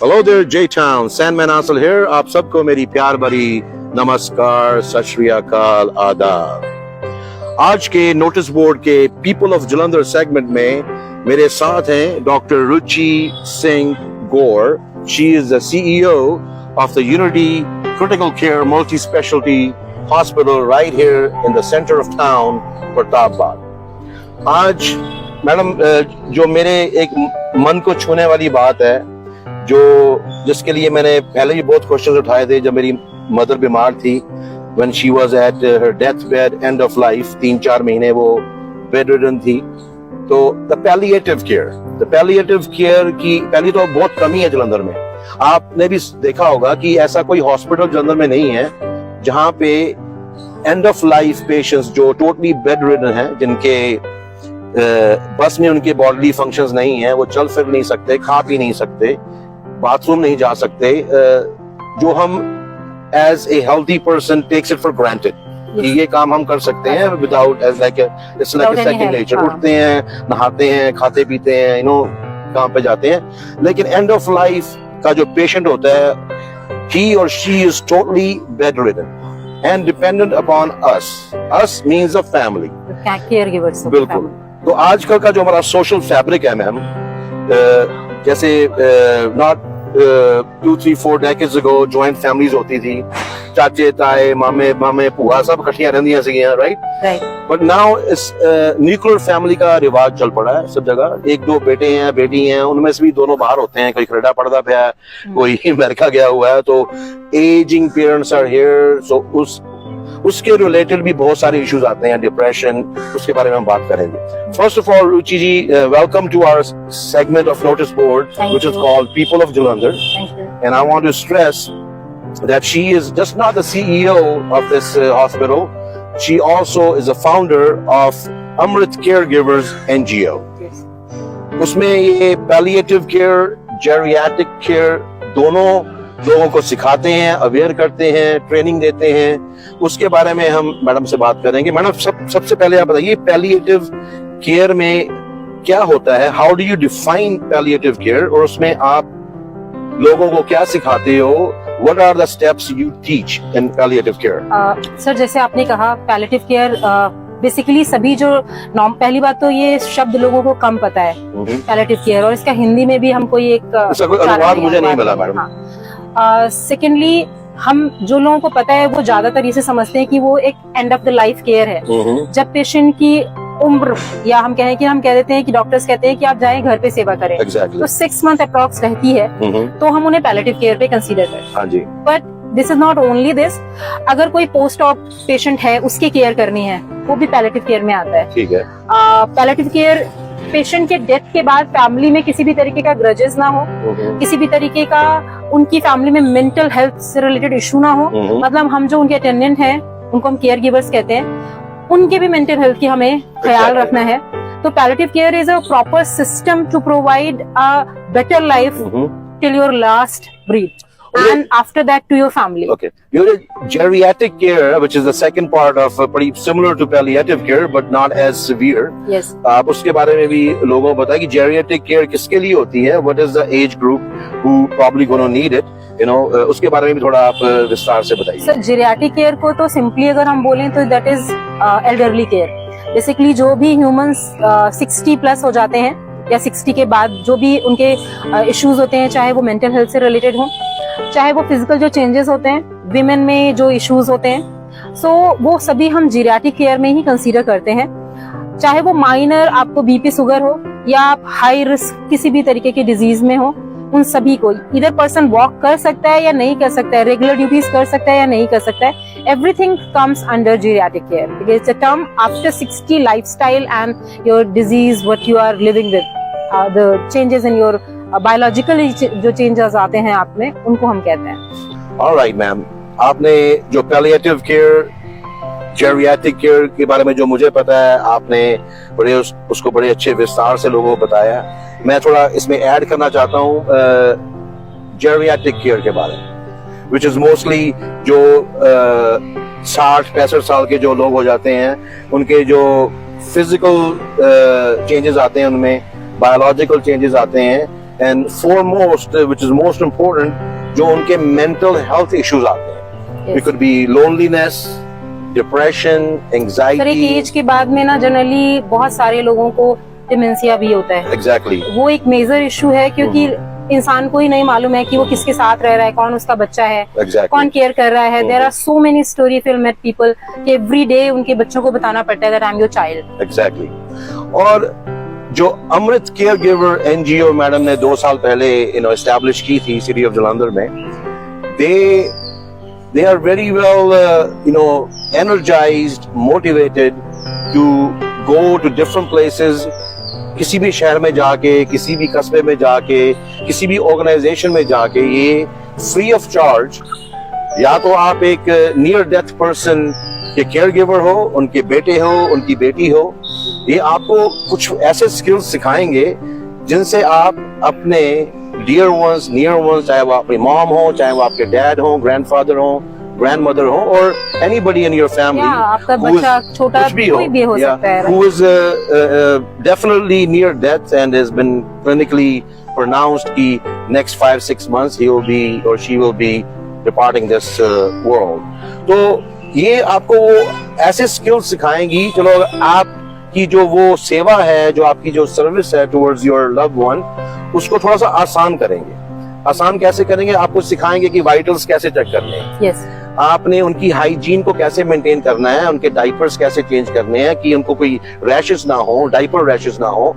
Hello there J town, Sandman Asal here. आप सबको मेरी प्यार भरी नमस्कार, सत श्री अकाल, आदाब। आज के नोटिस बोर्ड के पीपल ऑफ जलंधर सेगमेंट में मेरे साथ हैं doctor Ruchi Singh Gaur. She is the CEO of the unity critical care multi specialty hospital right here in the centre of town, Pratapbagh. आज मैडम, जो मेरे एक मन को छूने वाली बात है, जिसके लिए मैंने पहले भी बहुत क्वेश्चन उठाए थे। जब मेरी मदर बीमार थी, when she was at her deathbed, end of life, 3-4 महीने वो bedridden थी, तो the palliative care की पहली तो बहुत कमी है जलंधर में। आपने भी देखा होगा कि ऐसा कोई हॉस्पिटल जलंधर में नहीं है जहां पे एंड ऑफ लाइफ पेशेंट्स जो टोटली bedridden हैं, जिनके बस में उनके बॉडीली फंक्शंस नहीं है, वो चल फिर नहीं सकते, खा पी नहीं सकते, बाथरूम नहीं जा सकते, जो हम as a healthy person takes it for granted कि ये काम हम कर सकते हैं without as like it's like a second nature. उठते हैं, नहाते हैं, खाते पीते हैं, काम पे जाते हैं। लेकिन एंड ऑफ लाइफ का जो पेशेंट होता है, he or she is totally bedridden and dependent upon us. Us means a family. Caregivers. बिल्कुल। तो आजकल का जो हमारा सोशल फैब्रिक है मैम, जैसे not 2-3-4 decades ago joint families होती थी, चाचे ताए मामे पुआ सब इकट्ठियां रहंदियां सीगियां, राइट। बट नाउ इस न्यूक्लियर फैमिली का रिवाज चल पड़ा है सब जगह। 1-2 बेटे हैं, बेटी हैं, उनमें से भी दोनों बाहर होते हैं, कोई कनाडा पढ़ता पे है, कोई अमेरिका गया हुआ है। तो एजिंग पेरेंट्स आर हियर, सो उसके रिलेटेड भी बहुत सारे इश्यूज आते हैं, डिप्रेशन, उसके बारे में हम बात करेंगे। First of all Ruchi ji, welcome to our segment of notice board which is called people of Jalandhar, and I want to stress that she is just not the CEO of this hospital, she also is a founder of Amrit Caregivers NGO. उसमें ये palliative care, geriatric care दोनों लोगों को सिखाते हैं, aware करते हैं, training देते हैं। उसके बारे में हम मैडम से बात करेंगे। मैडम, सबसे पहले आप बताइए पैलिएटिव केयर में क्या होता है, how do you define palliative care, और उसमें आप लोगों को क्या सिखाते हो, what are the steps you teach in palliative care? Sir, जैसे आपने कहा पैलिएटिव केयर बेसिकली सभी जो पहली बात तो ये शब्द लोगों को कम पता है पैलिएटिव केयर, और इसका हिंदी में भी हम कोई एक अनुवाद मुझे नहीं मिला मैडम। सेकेंडली, हम जो लोगों को पता है वो ज्यादातर इसे समझते हैं कि वो एक end of the life care है। जब पेशेंट की उम्र, या हम कह देते हैं कि डॉक्टर्स कहते हैं कि आप जाएं घर पे सेवा करें, तो 6 मंथ अप्रॉक्स रहती है, तो हम उन्हें पैलिएटिव केयर पे कंसीडर करते हैं। But this is not only this, अगर कोई पोस्ट ऑप पेशेंट है, उसकी केयर करनी है, वो भी पैलिएटिव केयर में आता है। ठीक है। पैलिएटिव केयर पेशेंट के डेथ के बाद फैमिली में किसी भी तरीके का ग्रजेस ना हो, किसी भी तरीके का उनकी फैमिली में मेंटल हेल्थ से रिलेटेड इशू ना हो, मतलब हम जो उनके अटेंडेंट हैं, उनको हम केयर गिवर्स कहते हैं, उनके भी मेंटल हेल्थ की हमें ख्याल रखना है। तो palliative care is a proper system to provide a better life till your last breath and after that to your family. Okay, your geriatric care, which is the second part of pretty similar to palliative care but not as severe. Yes. आप उसके बारे में भी लोगों को बताएं कि geriatric care किसके लिए होती है, what is the age group who probably gonna need it, you know, उसके बारे में भी थोड़ा आप विस्तार से बताइए। सर, जेरियाट्रिक केयर को तो सिंपली अगर हम बोलें तो that is elderly care. Basically जो भी ह्यूमंस 60 प्लस हो जाते हैं या 60 के बाद जो भी उनके इश्यूज होते हैं, चाहे वो मेंटल हेल्थ से रिलेटेड हो, चाहे वो फिजिकल जो चेंजेस होते हैं, विमेन में जो इश्यूज होते हैं, सो वो सभी हम जीरियाट्रिक केयर में ही कंसीडर करते हैं। चाहे वो माइनर आपको बीपी शुगर हो, या आप हाई रिस्क किसी भी तरीके की डिजीज में हो, उन सभी को इधर पर्सन वॉक कर सकता है या नहीं कर सकता है, रेगुलर ड्यूटीज कर सकता है या नहीं कर सकता है, everything comes under geriatric care. It's a term after 60 lifestyle and your disease what you are living with, the changes in your biological जो चेंजेस आते हैं आप में, उनको हम कहते हैं। ऑलराइट मैम, आपने जो पैलिएटिव केयर, जेरियाट्रिक केयर के बारे में जो मुझे पता है, आपने उसको बड़े अच्छे विस्तार से लोगों को बताया। मैं थोड़ा इसमें ऐड करना चाहता हूँ जेरियाट्रिक केयर के बारे में, विच इज मोस्टली जो 60-65 साल के जो लोग हो जाते हैं, उनके जो फिजिकल चेंजेस आते हैं, उनमें बायोलॉजिकल चेंजेस आते हैं, and foremost, which is most important, जो उनके mental health issues आते हैं. It could be loneliness, depression, sir anxiety. एक एज के बाद में ना जनरली बहुत सारे लोगों को डिमेंशिया भी होता है. Exactly. वो एक मेजर इशू है क्योंकि इंसान को ही नहीं मालूम है कि वो किसके साथ रह रहा है, कौन उसका बच्चा है, Exactly. कौन केयर कर रहा है. There are so many story fill met people कि एवरी डे उनके बच्चों को बताना पड़ता है that I am your child. Exactly. और जो Amrit care giver NGO madam ने 2 साल पहले एस्टैब्लिश की थी सिटी ऑफ जालंधर में, they are very well energized, motivated to go to different places. किसी भी शहर में जाके, किसी भी कस्बे में जाके, किसी भी ऑर्गेनाइजेशन में जाके, ये फ्री ऑफ चार्ज, या तो आप एक नियर डेथ पर्सन के केयर गिवर हो, उनके बेटे हो, उनकी बेटी हो, ये आपको कुछ ऐसे स्किल्स सिखाएंगे जिनसे आप अपने डियर वंस, नियर वंस, चाहे वो आपकी मॉम हो, चाहे वो आपके डैड हो, ग्रैंडफादर हो, ग्रैंडमदर हो, और एनीबॉडी इन योर फैमिली, आपका बच्चा छोटा कोई भी हो सकता है, who is definitely near death and has been clinically pronounced कि next 5-6 months he will be or she will be departing this world. तो ये आपको ऐसे स्किल्स सिखाएंगी. चलो आपकी जो वो सेवा है, जो आपकी जो सर्विस है टुवर्ड्स योर लव्ड वन, उसको थोड़ा सा आसान करेंगे. आसान कैसे करेंगे? आपको सिखाएंगे कि वाइटल्स कैसे चेक करने हैं. yes. आपने उनकी हाइजीन को कैसे मेंटेन करना है, उनके डाइपर्स कैसे चेंज करने हैं कि उनको कोई रैशेस ना हो, डाइपर रैशेस ना हो,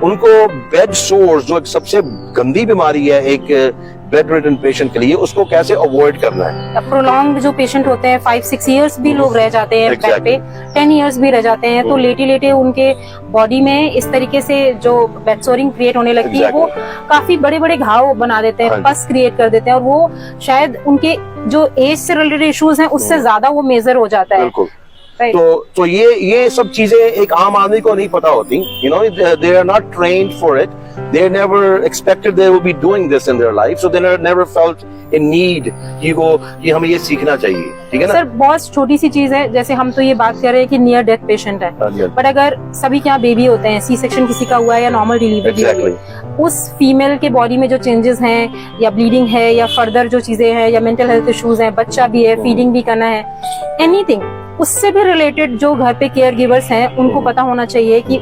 उनको बेड सोर्स जो एक सबसे गंदी बीमारी है एक बेड रिडन पेशेंट के लिए, उसको कैसे अवॉइड करना है. प्रोलॉन्ग जो पेशेंट होते हैं 5-6 इयर्स भी लोग रह जाते हैं बेड पे, 10 इयर्स भी रह जाते हैं, तो लेटे लेटे उनके बॉडी में इस तरीके से जो बेड सोरिंग क्रिएट होने लगती है, वो काफी बड़े बड़े घाव बना देते हैं, पस क्रिएट कर देते हैं, और वो शायद उनके जो एज से रिलेटेड इश्यूज हैं उससे ज्यादा वो मेजर हो जाता है. बिल्कुल. तो ये सब चीजें एक आम आदमी को नहीं पता होती. They are not trained for it. They never expected they will be doing this in their life, so they never felt in need कि हमें ये सीखना चाहिए. ठीक है ना सर? बहुत छोटी सी चीज है, जैसे हम तो ये बात कर रहे हैं कि नियर डेथ पेशेंट है, बट अगर सभी के यहाँ बेबी होते हैं, सी सेक्शन किसी का हुआ है या नॉर्मल डिलीवरी हुई है, उस फीमेल के बॉडी में जो चेंजेस हैं या ब्लीडिंग है या फर्दर जो चीजें हैं या मेंटल हेल्थ इश्यूज हैं, बच्चा भी है, फीडिंग भी करना है, एनीथिंग उससे भी रिलेटेड जो घर पे केयर गिवर्स हैं उनको पता होना चाहिए कि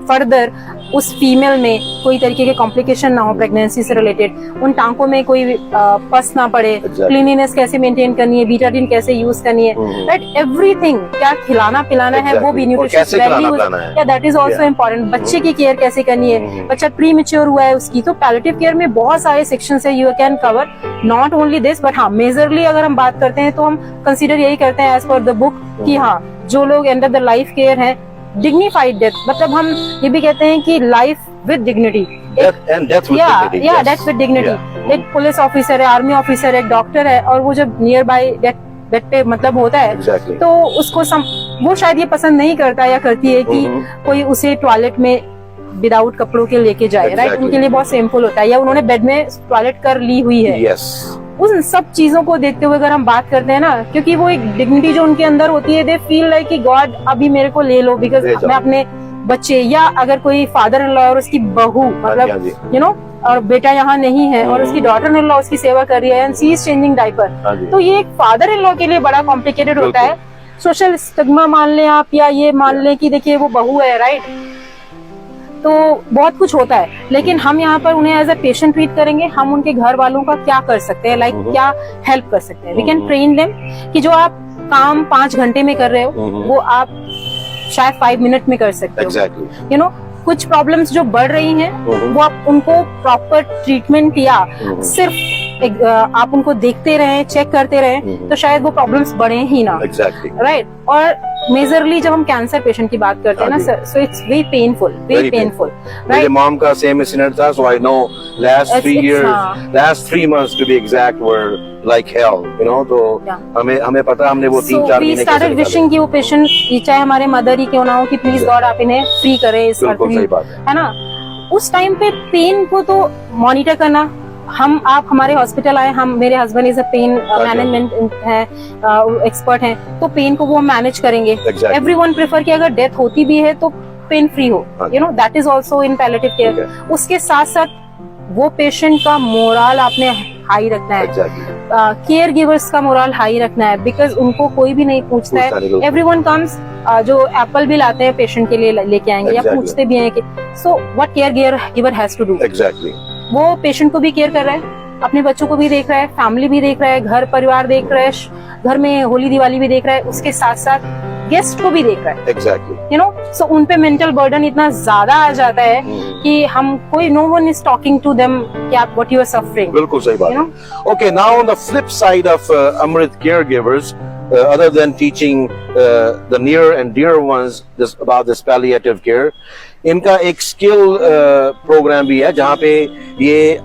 फर्दर उस फीमेल में कोई तरीके के कॉम्प्लिकेशन ना हो प्रेगनेंसी से रिलेटेड, उन टांकों में कोई पस ना पड़े, क्लीनिनेस कैसे मेंटेन करनी है, बीटाडीन कैसे यूज करनी है, राइट, एवरीथिंग, क्या खिलाना पिलाना है वो भी, न्यूट्रिशन वैल्यू, या दैट इज आल्सो इम्पोर्टेंट. बच्चे की केयर कैसे करनी है, बच्चा प्री मैच्योर हुआ है उसकी, तो पैलिएटिव केयर में बहुत सारे सेक्शंस है, you can cover not only this, but हाँ मेजरली अगर हम बात करते हैं तो हम कंसीडर यही करते हैं एज पर द बुक कि हाँ जो लोग end of the life care है, डिग्निफाइड डेथ, मतलब हम ये भी कहते हैं कि life with dignity, death with dignity. एक पुलिस ऑफिसर है, आर्मी ऑफिसर है, एक डॉक्टर है, और वो जब नियर बाय डेथ पे मतलब होता है, तो उसको वो शायद ये पसंद नहीं करता या करती है कि कोई उसे टॉयलेट में विदाउट कपड़ों के लेके जाए, राइट, उनके लिए बहुत सिंपल होता है, या उन्होंने बेड में टॉयलेट कर ली हुई है. उन सब चीजों को देखते हुए अगर हम बात करते हैं ना, क्योंकि वो एक डिग्निटी जो उनके अंदर होती है, दे फील लाइक कि गॉड अभी मेरे को ले लो, बिकॉज मैं अपने बच्चे, या अगर कोई फादर इन लॉ और उसकी बहू, मतलब और बेटा यहाँ नहीं है और उसकी डॉटर इन लॉ उसकी सेवा कर रही है and she is changing diaper, तो ये एक फादर इन लॉ के लिए बड़ा कॉम्प्लिकेटेड होता है. सोशल स्टिग्मा मान लें आप, या ये मान लें कि देखिए वो बहू है, राइट, तो बहुत कुछ होता है, लेकिन हम यहाँ पर उन्हें एज अ पेशेंट ट्रीट करेंगे. हम उनके घर वालों का क्या कर सकते हैं, लाइक क्या हेल्प कर सकते हैं, वी कैन ट्रेन देम कि जो आप काम 5 घंटे में कर रहे हो वो आप शायद 5 मिनट में कर सकते हो. यू नो, कुछ प्रॉब्लम्स जो बढ़ रही हैं वो आप उनको प्रॉपर ट्रीटमेंट या सिर्फ आप उनको देखते रहें, चेक करते रहें, तो शायद वो प्रॉब्लम्स बढ़े ही ना, राइट. और मेजरली जब हम कैंसर पेशेंट की बात करते हैं ना sir, so it's very painful, मेरे मॉम का सेम इंसिडेंट था, सो I know last 3 months to be exact were like hell, you know, तो हमें पता, हमने वो 3-4 महीने कैसे निकाले. विशिंग कि वो पेशेंट चाहे हमारे मदर ही क्यों ना हो, कि प्लीज गॉड आप इन्हें फ्री करें इस है ना. उस टाइम पे पेन को तो मॉनिटर करना, आप हमारे हॉस्पिटल आए, हम, मेरे husband is a pain management है, एक्सपर्ट हैं, तो पेन को वो मैनेज करेंगे. एवरीवन प्रेफर कि अगर डेथ होती भी है तो पेन फ्री हो, you know, that is also in palliative care. उसके साथ साथ वो पेशेंट का मोरल आपने हाई रखना है, एग्जैक्टली केयर गिवर्स का मोरल हाई रखना है, बिकॉज उनको कोई भी नहीं पूछता है, एवरीवन कम्स, जो एप्पल भी लाते हैं पेशेंट के लिए लेके आएंगे या पूछते भी हैं कि so what care giver has to do, exactly वो पेशेंट को भी केयर कर रहा है, अपने बच्चों को भी देख रहा है, फैमिली भी देख रहा है, घर परिवार देख रहा है, घर में होली दिवाली भी देख रहा है, उसके साथ साथ गेस्ट को भी देख रहा है, एग्जैक्टली यू नो, सो उन पे मेंटल बर्डन इतना ज्यादा आ जाता है कि हम कोई, no one is talking to them कि आप व्हाट यू आर सफरिंग, बिल्कुल सही बात you है। Okay, now on the flip side of Amrit caregivers, other than teaching the near and dear ones about this palliative care, इनका एक skill programme भी है जहाँ पे ये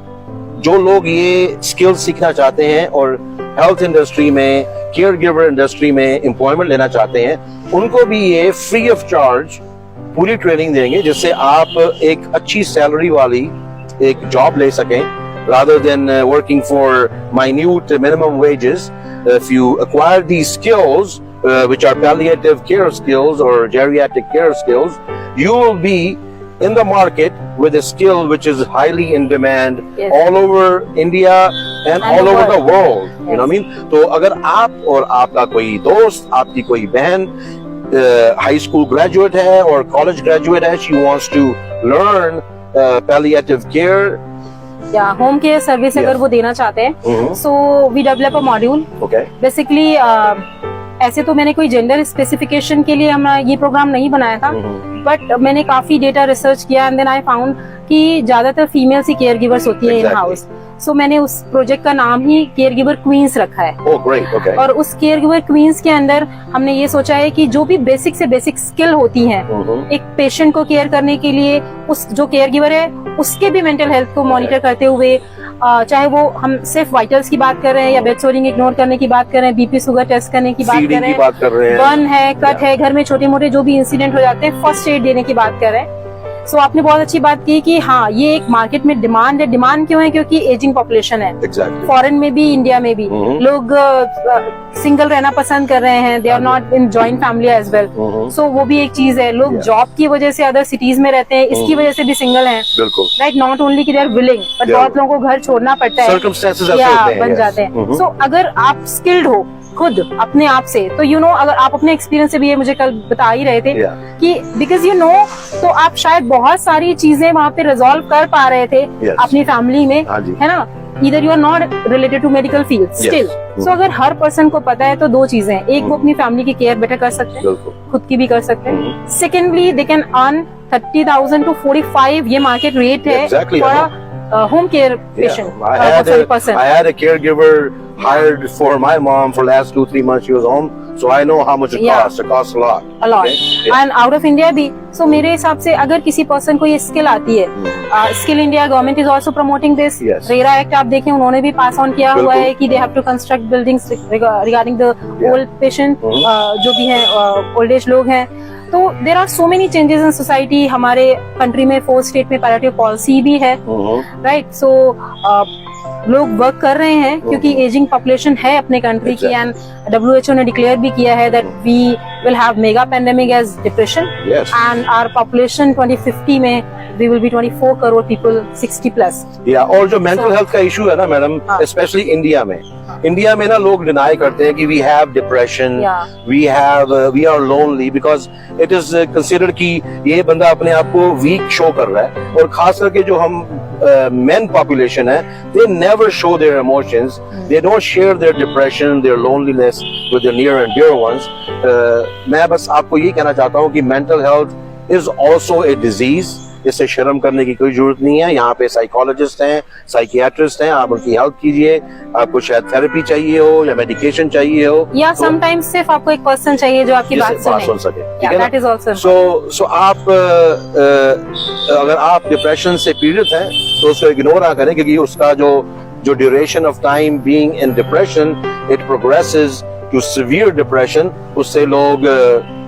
जो लोग ये स्किल सीखना चाहते हैं और हेल्थ इंडस्ट्री में, केयर गिवर इंडस्ट्री में एम्प्लॉयमेंट लेना चाहते हैं, उनको भी ये फ्री ऑफ चार्ज पूरी ट्रेनिंग देंगे, जिससे आप एक अच्छी सैलरी वाली एक जॉब ले सकें, rather than working for minute minimum wages. If you acquire these skills, which are palliative care skills or geriatric care skills, you will be in the market with a skill which is highly in demand Yes. all over India and all over the world. You know what I mean? तो अगर आप और आपका कोई दोस्त, आपकी कोई बहन हाई स्कूल ग्रेजुएट है और कॉलेज ग्रेजुएट है, she wants to learn palliative care, या होम केयर सर्विस अगर वो देना चाहते हैं, so we develop a module. okay? Basically ऐसे तो मैंने कोई जेंडर स्पेसिफिकेशन के लिए हम ये प्रोग्राम नहीं बनाया था, बट मैंने काफी डेटा रिसर्च किया एंड देन आई फाउंड कि ज्यादातर फीमेल्स ही केयर गिवर्स होती है इन हाउस, सो मैंने उस प्रोजेक्ट का नाम ही केयर गिवर क्वींस रखा है। Oh, great, okay. और उस केयर गिवर क्वींस के अंदर हमने ये सोचा है कि जो भी बेसिक से बेसिक स्किल होती हैं एक पेशेंट को केयर करने के लिए, उस जो केयर गिवर है उसके भी मेंटल हेल्थ को मॉनिटर करते हुए, चाहे वो हम सिर्फ वाइटल्स की बात कर रहे हैं या बेड सोरिंग इग्नोर करने की बात कर रहे हैं, बीपी शुगर टेस्ट करने की बात कर रहे हैं, बर्न है, कट है, घर में छोटे मोटे जो भी इंसिडेंट हो जाते हैं, फर्स्ट एड देने की बात कर रहे हैं। सो आपने बहुत अच्छी बात की कि हाँ, ये एक मार्केट में डिमांड है। डिमांड क्यों है? क्योंकि एजिंग पॉपुलेशन है। Exactly. फॉरेन में भी, इंडिया में भी लोग सिंगल रहना पसंद कर रहे हैं, they are not in joint family as well. So वो भी एक चीज है। लोग जॉब की वजह से अदर सिटीज में रहते हैं, इसकी वजह से भी सिंगल हैं। बिल्कुल। राइट, नॉट ओनली कि दे आर विलिंग, बट बहुत लोगों को घर छोड़ना पड़ता है, बन जाते हैं। सो अगर आप स्किल्ड हो खुद अपने आप से, तो यू नो, अगर आप अपने एक्सपीरियंस से भी, ये मुझे कल बता ही रहे थे कि बिकॉज यू नो, तो आप शायद बहुत सारी चीजें वहाँ पे रिजॉल्व कर पा रहे थे अपनी फैमिली में, है ना। इधर you are not related to medical field still. So अगर हर पर्सन को पता है तो दो चीजें हैं, एक वो अपनी फैमिली की केयर बेटर कर सकते हैं, खुद की भी कर सकते हैं। Secondly, they can earn 30,000 to 45, ये मार्केट रेट है home care patient. I had a caregiver hired for my mom for last 2-3 months. She was home, so I know how much it costs. It costs a lot. A lot. Okay? And out of India भी. So मेरे हिसाब से अगर किसी person को ये skill आती है, skill India government is also promoting this. RERA act आप देखें, उन्होंने भी पास ऑन किया हुआ है कि they have to construct buildings regarding the old patient, जो भी हैं ओल्ड एज लोग हैं। तो there are so many changes in society. हमारे कंट्री में 4 स्टेट में पैलिएटिव पॉलिसी भी है, राइट। सो लोग वर्क कर रहे हैं क्योंकि एजिंग पॉपुलेशन है अपने कंट्री की, एंड WHO ने डिक्लेयर भी किया है that we will have mega pandemic as depression, and our population 2050 में we will be 24 crore people 60 plus. और जो मेंटल हेल्थ का इशू है ना मैडम, स्पेशली इंडिया में ना लोग डिनाई करते हैं कि we have depression, we are lonely, because it is considered कि ये बंदा अपने आप को वीक शो कर रहा है। और खास करके जो हम मेन पॉपुलेशन है, they never show their emotions, they don't share their depression, their loneliness with their near and dear ones. मैं बस आपको ये कहना चाहता हूँ कि mental health is also a disease. इससे शर्म करने की कोई जरूरत नहीं है। यहाँ पे साइकोलॉजिस्ट हैं, साइकियाट्रिस्ट हैं, आप उनकी हेल्प कीजिए। आपको शायद थेरेपी चाहिए हो या मेडिकेशन चाहिए हो, या समटाइम्स सिर्फ आपको एक पर्सन चाहिए जो आपकी बात सुन सके। दैट इज आल्सो सो आप अगर आप डिप्रेशन से पीड़ित हैं तो उसको इग्नोर ना करें, क्योंकि उसका जो duration of time being in depression, it progresses to severe depression. उससे लोग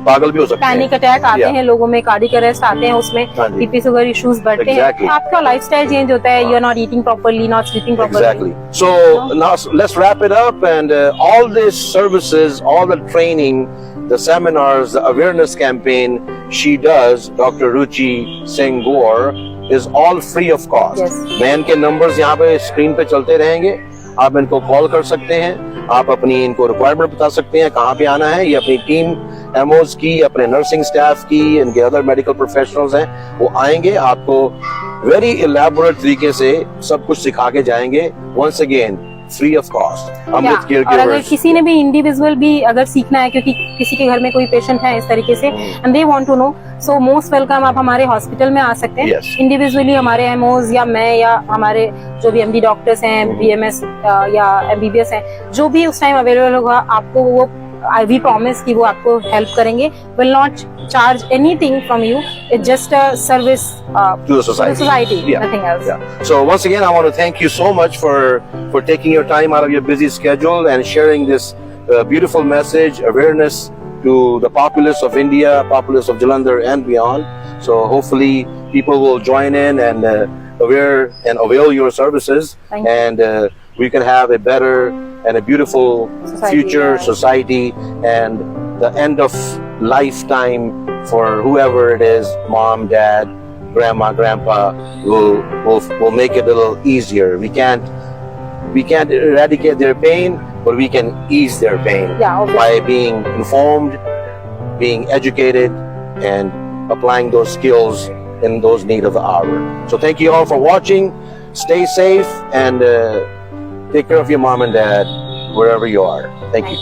पागल भी हो सकते हैं, पैनिक अटैक आते हैं लोगों में, कार्डियक अरेस्ट आते हैं, उसमें बीपी शुगर इश्यूज बढ़ते हैं, आपका लाइफस्टाइल चेंज होता है, you are not eating properly, not sleeping properly. Exactly. So now let's wrap it up, and all these services, all the training, the seminars, the awareness campaign she does, Dr. Ruchi Singh Gore, is all free of cost. Yes. मैं इनके numbers यहाँ पे screen पे चलते रहेंगे, आप इनको call कर सकते हैं, आप अपनी इनको रिक्वायरमेंट बता सकते हैं कहाँ पे आना है, ये अपनी टीम एमओज की, अपने नर्सिंग स्टाफ की, इनके अदर मेडिकल प्रोफेशनल्स हैं, वो आएंगे, आपको वेरी इलेबोरेट तरीके से सब कुछ सिखा के जाएंगे, once again free of cost. Amrit care और अगर गिवर्स। किसी ने भी इंडिविजुअल भी अगर सीखना है, क्योंकि किसी के घर में कोई पेशेंट है इस तरीके से and they want to know, so most welcome, आप हमारे हॉस्पिटल में आ सकते हैं। Yes. इंडिविजुअली हमारे एमओज या मैं या हमारे जो भी एमडी डॉक्टर्स हैं, बीएमएस या एमबीबीएस हैं, जो भी उस टाइम अवेलेबल होगा, आपको वो वी प्रॉमिस कि वो आपको हेल्प करेंगे। Will not charge anything from you, it's just a service to the society. Yeah. Nothing else. Yeah. So once again, I want to thank you so much for taking your time out of your busy schedule and sharing this beautiful message, awareness to the populace of India, populace of Jalandhar and beyond. So hopefully people will join in and aware and avail your services, Thank you. and we can have a better and a beautiful Society, future yeah. society and the end of lifetime for whoever it is, mom, dad, grandma, grandpa, will make it a little easier. We can't eradicate their pain, but we can ease their pain Yeah, obviously. by being informed, being educated, and applying those skills in those need of the hour. So thank you all for watching. Stay safe and take care of your mom and dad wherever you are. Thank you.